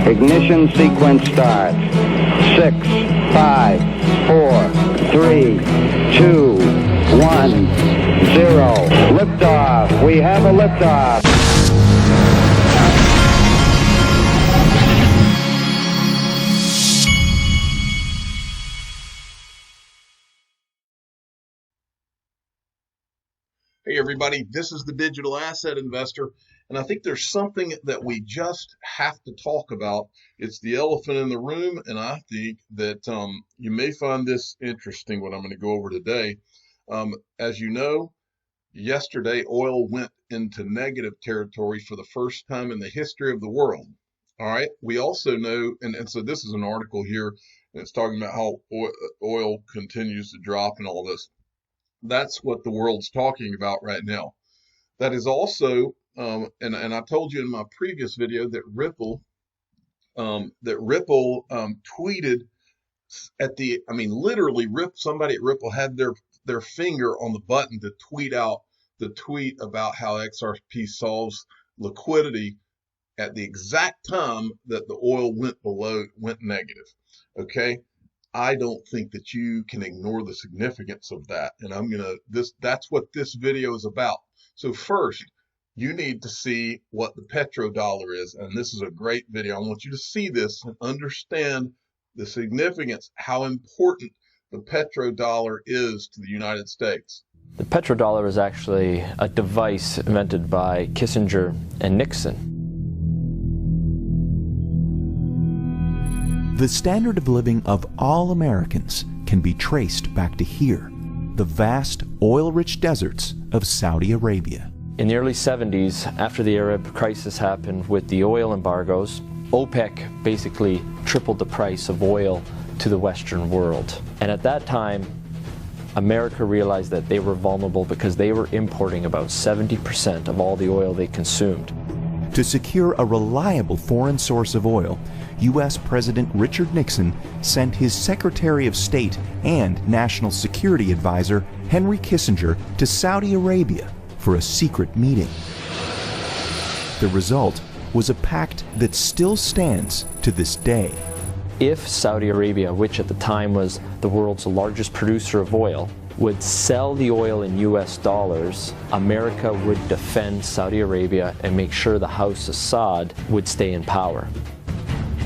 Ignition sequence starts. 6, 5, 4, 3, 2, 1, 0. Liftoff. We have a liftoff. Hey everybody, this is the Digital Asset Investor, and I think there's something that we just have to talk about. It's the elephant in the room, and I think that you may find this interesting, what I'm going to go over today. As you know, yesterday oil went into negative territory for the first time in the history of the world. All right, we also know, and so this is an article here, and it's talking about how oil continues to drop and all this. That's what the world's talking about right now. That is also, and I told you in my previous video that Ripple tweeted literally somebody at Ripple had their finger on the button to tweet out the tweet about how XRP solves liquidity at the exact time that the oil went negative. Okay. I don't think that you can ignore the significance of that. And that's what this video is about. So first, you need to see what the PetroDollar is. And this is a great video. I want you to see this and understand the significance, how important the PetroDollar is to the United States. The PetroDollar is actually a device invented by Kissinger and Nixon. The standard of living of all Americans can be traced back to here, the vast oil-rich deserts of Saudi Arabia. In the early 70s, after the Arab crisis happened with the oil embargoes, OPEC basically tripled the price of oil to the Western world. And at that time, America realized that they were vulnerable because they were importing about 70% of all the oil they consumed. To secure a reliable foreign source of oil, U.S. President Richard Nixon sent his Secretary of State and National Security Advisor Henry Kissinger to Saudi Arabia for a secret meeting. The result was a pact that still stands to this day. If Saudi Arabia, which at the time was the world's largest producer of oil, would sell the oil in US dollars, America would defend Saudi Arabia and make sure the House Assad would stay in power.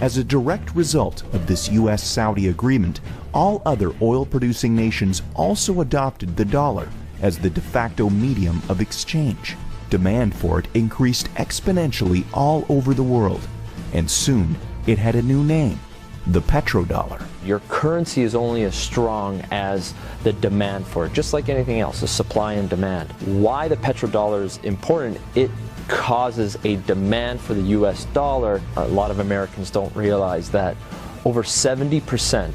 As a direct result of this U.S.-Saudi agreement, all other oil-producing nations also adopted the dollar as the de facto medium of exchange. Demand for it increased exponentially all over the world, and soon it had a new name, the PetroDollar. Your currency is only as strong as the demand for it, just like anything else, the supply and demand. Why the PetroDollar is important, it causes a demand for the US dollar. A lot of Americans don't realize that over 70%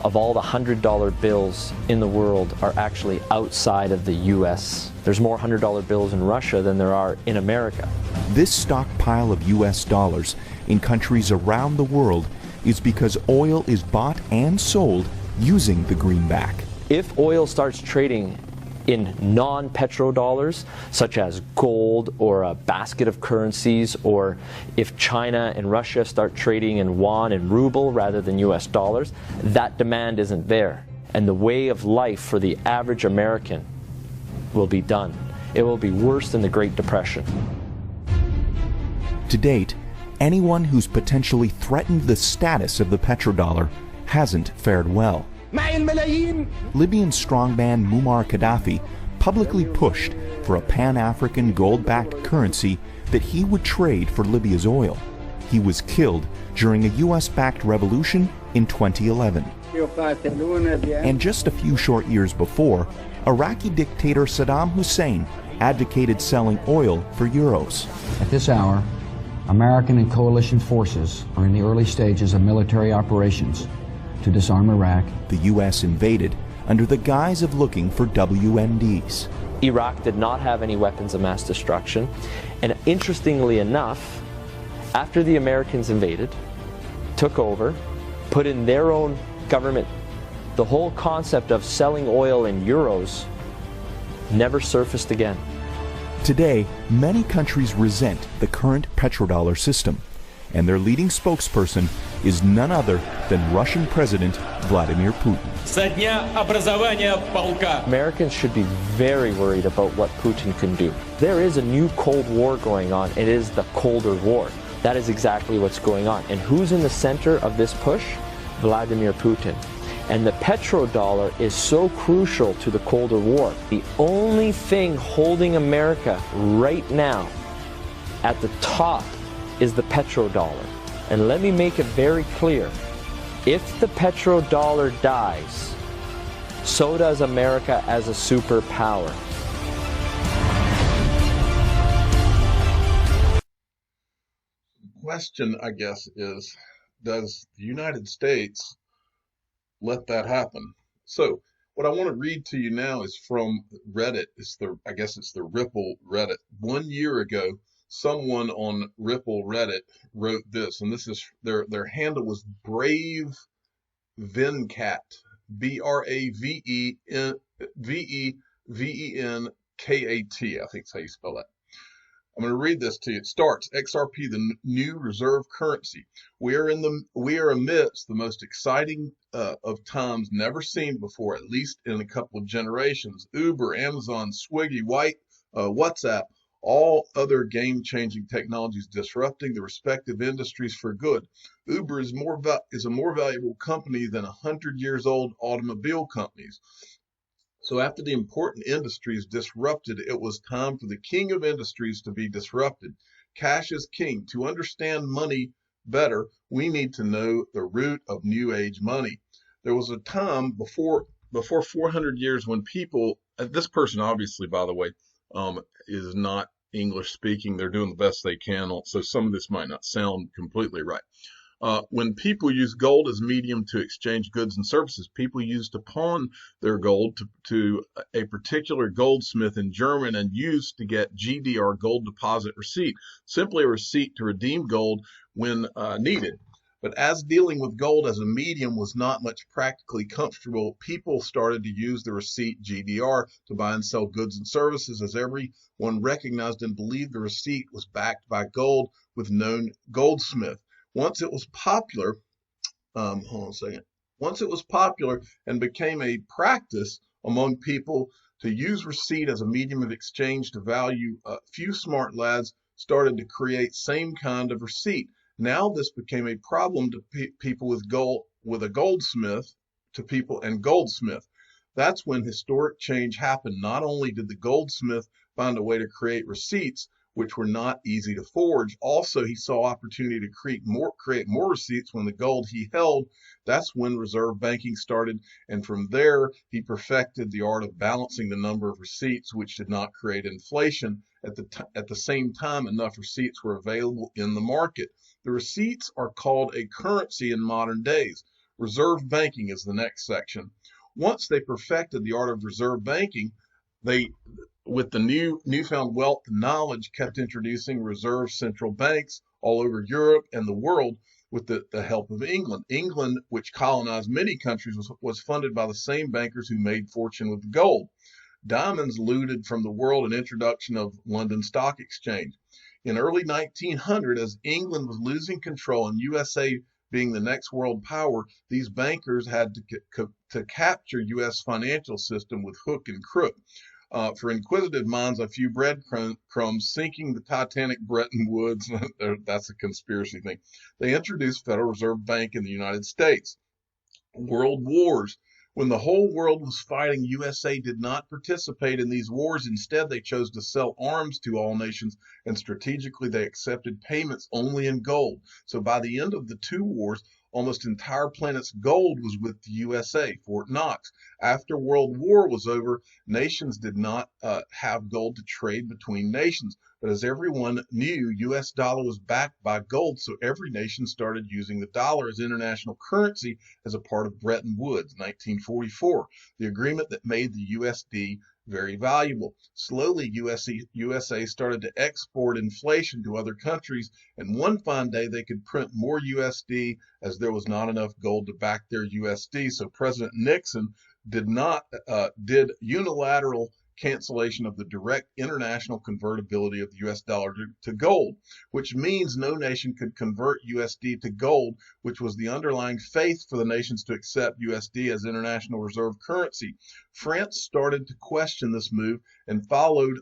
of all the $100 bills in the world are actually outside of the US. There's more $100 bills in Russia than there are in America. This stockpile of US dollars in countries around the world is because oil is bought and sold using the greenback. If oil starts trading in non-petrodollars, such as gold or a basket of currencies, or if China and Russia start trading in yuan and ruble rather than US dollars, that demand isn't there. And the way of life for the average American will be done. It will be worse than the Great Depression. To date, anyone who's potentially threatened the status of the petrodollar hasn't fared well. Libyan strongman Muammar Gaddafi publicly pushed for a Pan-African gold-backed currency that he would trade for Libya's oil. He was killed during a US-backed revolution in 2011. And just a few short years before, Iraqi dictator Saddam Hussein advocated selling oil for euros. At this hour, American and coalition forces are in the early stages of military operations to disarm Iraq. The U.S. invaded under the guise of looking for WMDs. Iraq did not have any weapons of mass destruction, and interestingly enough, after the Americans invaded, took over, put in their own government, the whole concept of selling oil in euros never surfaced again. Today, many countries resent the current petrodollar system, and their leading spokesperson is none other than Russian President Vladimir Putin. Со дня образования полка. Americans should be very worried about what Putin can do. There is a new Cold War going on. It is the colder war. That is exactly what's going on. And who's in the center of this push? Vladimir Putin. And the petrodollar is so crucial to the colder war. The only thing holding America right now at the top is the petrodollar. And let me make it very clear. If the petrodollar dies, so does America as a superpower. The question, I guess, is, does the United States let that happen? So what I want to read to you now is from Reddit. I guess it's the Ripple Reddit. 1 year ago, someone on Ripple Reddit wrote this, and this is their handle was Brave Venkat, BraveVenkat. I think that's how you spell that. I'm going to read this to you. It starts, XRP, the new reserve currency. We are amidst the most exciting of times never seen before, at least in a couple of generations. Uber, Amazon, Swiggy, WhatsApp, all other game-changing technologies disrupting the respective industries for good. Uber is a more valuable company than 100-years-old automobile companies. So after the important industries disrupted, it was time for the king of industries to be disrupted. Cash is king. To understand money better, we need to know the root of New Age money. There was a time before 400 years when people, this person obviously, by the way, is not English speaking. They're doing the best they can, so some of this might not sound completely right. When people use gold as a medium to exchange goods and services, people used to pawn their gold to a particular goldsmith in Germany and used to get GDR, gold deposit receipt, simply a receipt to redeem gold when needed. But as dealing with gold as a medium was not much practically comfortable, people started to use the receipt GDR to buy and sell goods and services, as everyone recognized and believed the receipt was backed by gold with known goldsmith. Once it was popular, Once it was popular and became a practice among people to use receipt as a medium of exchange to value, a few smart lads started to create same kind of receipt. Now this became a problem to people with a goldsmith, to people and goldsmith. That's when historic change happened. Not only did the goldsmith find a way to create receipts, which were not easy to forge. Also, he saw opportunity to create more receipts when the gold he held. That's when reserve banking started, and from there he perfected the art of balancing the number of receipts, which did not create inflation. At the same time, enough receipts were available in the market. The receipts are called a currency in modern days. Reserve banking is the next section. Once they perfected the art of reserve banking, with the newfound wealth and knowledge, kept introducing reserve central banks all over Europe and the world with the help of England. England, which colonized many countries, was funded by the same bankers who made fortune with gold. Diamonds looted from the world, an introduction of London Stock Exchange. In early 1900, as England was losing control and USA being the next world power, these bankers had to capture U.S. financial system with hook and crook. For inquisitive minds, a few breadcrumbs sinking the Titanic Bretton Woods. That's a conspiracy thing. They introduced Federal Reserve Bank in the United States. World wars. When the whole world was fighting, USA did not participate in these wars. Instead, they chose to sell arms to all nations, and strategically they accepted payments only in gold. So by the end of the two wars, almost entire planet's gold was with the USA, Fort Knox. After World War was over, nations did not have gold to trade between nations. But as everyone knew, US dollar was backed by gold, so every nation started using the dollar as international currency as a part of Bretton Woods, 1944, the agreement that made the USD very valuable. Slowly, USA started to export inflation to other countries, and one fine day they could print more USD as there was not enough gold to back their USD. So President Nixon did unilateral cancellation of the direct international convertibility of the US dollar to gold, which means no nation could convert USD to gold, which was the underlying faith for the nations to accept USD as international reserve currency. France started to question this move and followed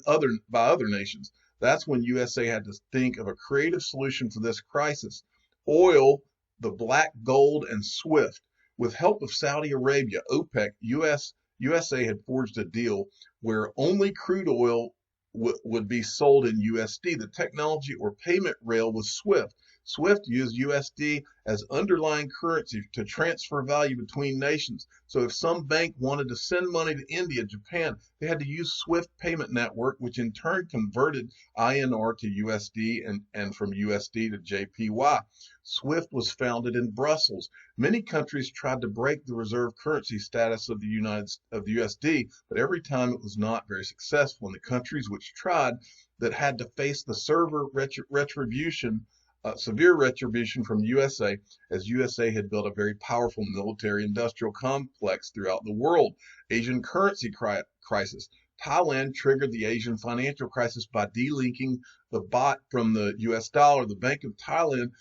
by other nations. That's when USA had to think of a creative solution for this crisis. Oil, the black gold, and SWIFT. With help of Saudi Arabia, OPEC, USA had forged a deal where only crude oil would be sold in USD. The technology or payment rail was SWIFT. SWIFT used USD as underlying currency to transfer value between nations. So if some bank wanted to send money to India, Japan, they had to use SWIFT payment network, which in turn converted INR to USD and from USD to JPY. SWIFT was founded in Brussels. Many countries tried to break the reserve currency status of the USD, but every time it was not very successful. And the countries which tried that had to face the severe retribution from USA, as USA had built a very powerful military-industrial complex throughout the world. Asian currency crisis. Thailand triggered the Asian financial crisis by delinking the baht from the US dollar. The Bank of Thailand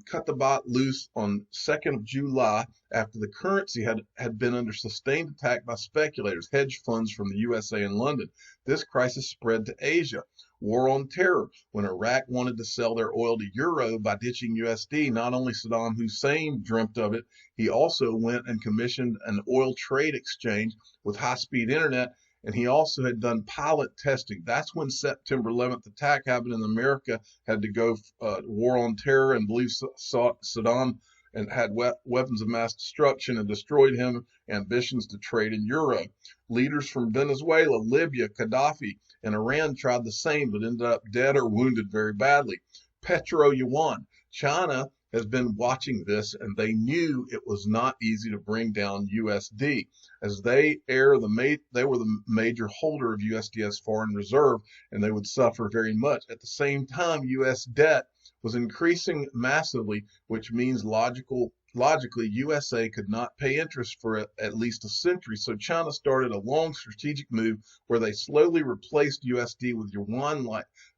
cut the baht loose on 2nd of July after the currency had been under sustained attack by speculators, hedge funds from the USA and London. This crisis spread to Asia. War on terror. When Iraq wanted to sell their oil to euro by ditching USD, not only Saddam Hussein dreamt of it, he also went and commissioned an oil trade exchange with high-speed internet, and he also had done pilot testing. That's when September 11th attack happened, and America had to go war on terror and believe Saddam and had weapons of mass destruction and destroyed him ambitions to trade in euro. Leaders from Venezuela, Libya, Gaddafi, and Iran tried the same, but ended up dead or wounded very badly. Petro yuan. China has been watching this, and they knew it was not easy to bring down USD, as they were the major holder of USD as foreign reserve, and they would suffer very much. At the same time, US debt was increasing massively, which means logically USA could not pay interest for at least a century. So China started a long strategic move where they slowly replaced USD with yuan,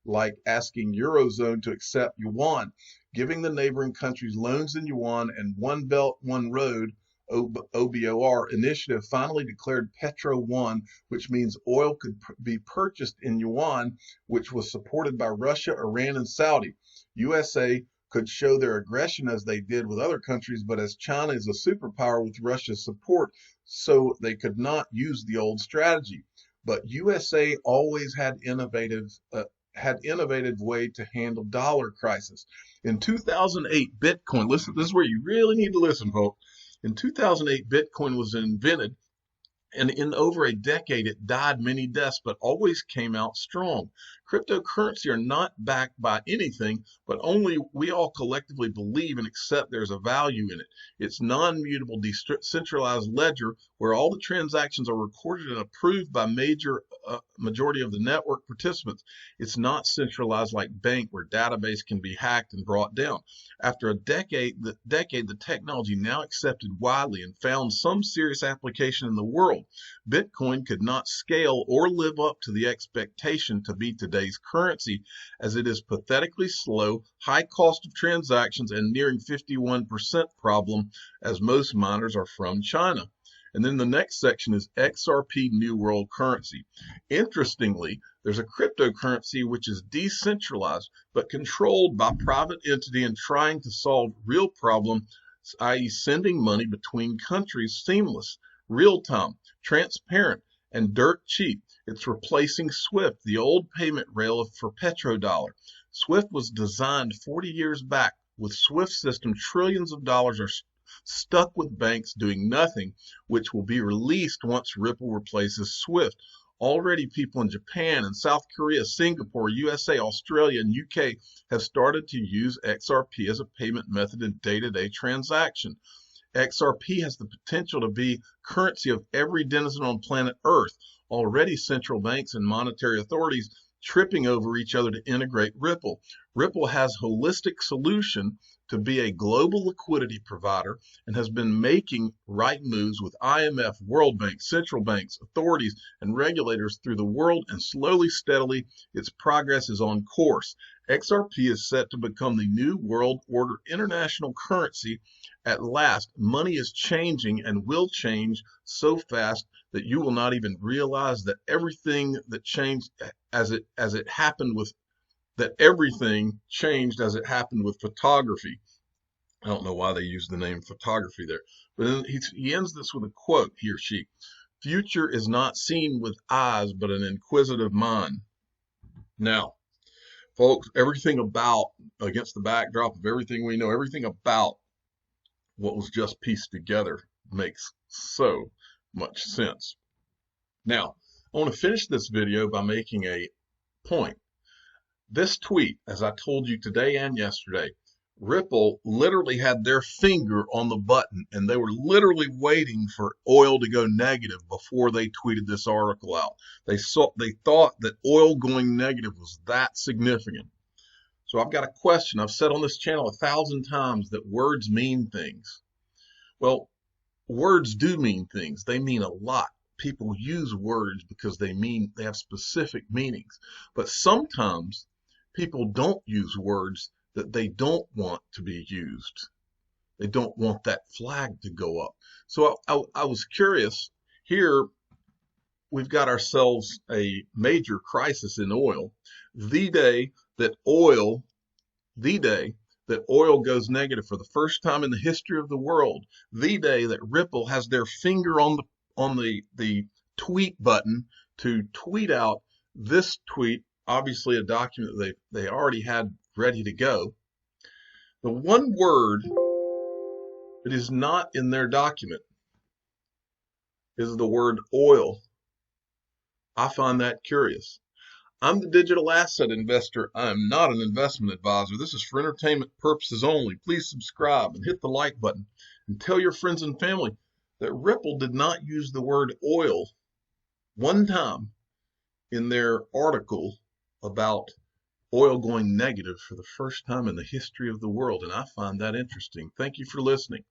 like asking Eurozone to accept yuan, giving the neighboring countries loans in yuan, and One Belt, One Road, OBOR initiative finally declared Petro One, which means oil could be purchased in yuan, which was supported by Russia, Iran, and Saudi. USA could show their aggression as they did with other countries, but as China is a superpower with Russia's support, so they could not use the old strategy. But USA always had innovative way to handle dollar crisis. In 2008, Bitcoin, listen, this is where you really need to listen, folks. In 2008, Bitcoin was invented, and in over a decade, it died many deaths, but always came out strong. Cryptocurrency are not backed by anything, but only we all collectively believe and accept there's a value in it. It's non-mutable, decentralized ledger where all the transactions are recorded and approved by majority of the network participants. It's not centralized like bank where database can be hacked and brought down. After a decade, the technology now accepted widely and found some serious application in the world. Bitcoin could not scale or live up to the expectation to be today's currency, as it is pathetically slow, high cost of transactions, and nearing 51% problem, as most miners are from China. And then the next section is XRP New World Currency. Interestingly, there's a cryptocurrency which is decentralized but controlled by private entity and trying to solve real problems, i.e. sending money between countries seamless, real-time, transparent, and dirt cheap. It's replacing SWIFT, the old payment rail for PetroDollar. SWIFT was designed 40 years back. With SWIFT system, trillions of dollars are stuck with banks doing nothing, which will be released once Ripple replaces SWIFT. Already people in Japan and South Korea, Singapore, USA, Australia, and UK have started to use XRP as a payment method in day-to-day transaction. XRP has the potential to be currency of every denizen on planet Earth. Already central banks and monetary authorities tripping over each other to integrate Ripple. Ripple has a holistic solution to be a global liquidity provider and has been making right moves with IMF, World Bank, central banks, authorities, and regulators through the world, and slowly, steadily, its progress is on course. XRP is set to become the new world order international currency at last. Money is changing and will change so fast that you will not even realize that everything that changed as it happened with everything changed as it happened with photography. I don't know why they use the name photography there, but then he ends this with a quote, he or she. Future is not seen with eyes, but an inquisitive mind. Now, folks, everything about, against the backdrop of everything we know, everything about what was just pieced together makes so much sense. Now, I want to finish this video by making a point. This tweet, as I told you today and yesterday, Ripple literally had their finger on the button, and they were literally waiting for oil to go negative before they tweeted this article out. They thought that oil going negative was that significant. So I've got a question. I've said on this channel 1,000 times that words mean things. Well, words do mean things. They mean a lot. People use words because they have specific meanings. But sometimes people don't use words that they don't want to be used. They don't want that flag to go up. So I was curious. Here we've got ourselves a major crisis in oil. The day that oil goes negative for the first time in the history of the world, the day that Ripple has their finger on the tweet button to tweet out this tweet, obviously a document they already had ready to go. The one word that is not in their document is the word oil. I find that curious. I'm the digital asset investor. I am not an investment advisor. This is for entertainment purposes only. Please subscribe and hit the like button and tell your friends and family that Ripple did not use the word oil one time in their article about oil going negative for the first time in the history of the world, and I find that interesting. Thank you for listening.